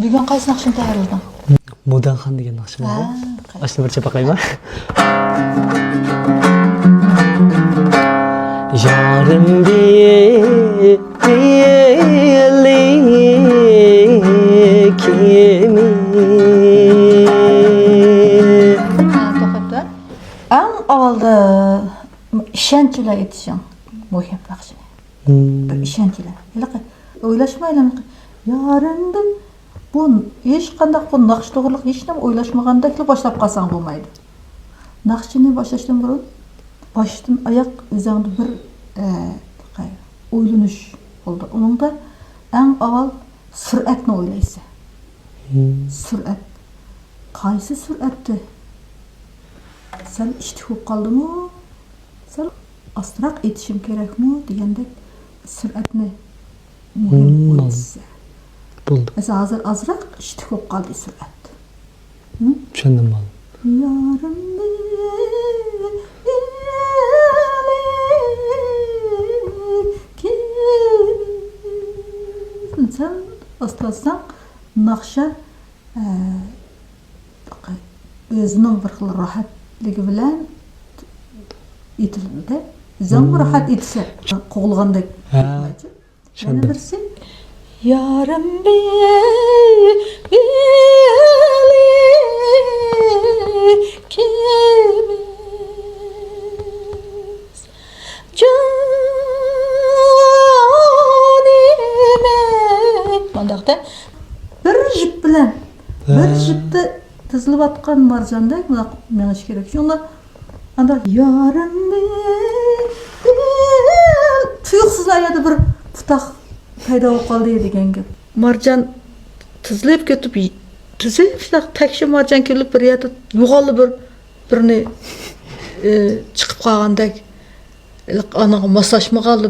Bugun qaysi naqshni tayyorlading? Modanxon degan naqsh bor. Ashni bir chapaqayman. Yarim diyeli kimi. To'xtatdi. Eng avvalda ishonchlar etishing muhim naqsh. İşençiler. O'ylashmaylar. Yarimdim. Bu hech qanday bu naqsh to'g'riliq hech nima o'ylashmagandek boshlab qolsang bo'lmaydi. Naqshni boshlashdan burun boshdan oyoq o'zingda bir o'ylanish bo'ldi. Uningda eng avval sur'atni o'ylaysan. Sur'at. Qaysi sur'atni? Sen ishti bo'lib qoldimi? Sen astroq etishim kerakmi degandek sur'atni muhim o'ylaysan. Buldu. Mesela hazır azraq ishti bo'lib qoldi sur'at. Tushundim ben. Yarim sen aslasdan naqsha o'zining bir xil rohatligi bilan etildi. Zam rohat etsa, qo'g'ilgandek. Yana birsi yarim kimiz canime mandaqda bir jip bilan bir jipda tizilib atgan marjandek menish kerak. Shunda anda yarim tuyuqsiz ayada bir putaq paydo bo'lib qoldi degan gap. Marjon tizilib ketib, tizilib shunaqa takshi marjon kelib bir yerda yo'g'olib birini chiqib qolgandek, anaqa moslashmaganli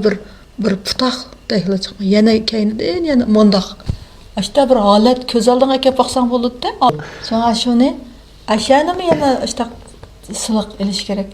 bir putaq degla chiqqan. Yana kaynidan yana mondoq. Ashta bir holat ko'z oldingga kelib boqsang bo'ladi-da. So'ng shuni ashanimi yana ashta siliq elish kerak.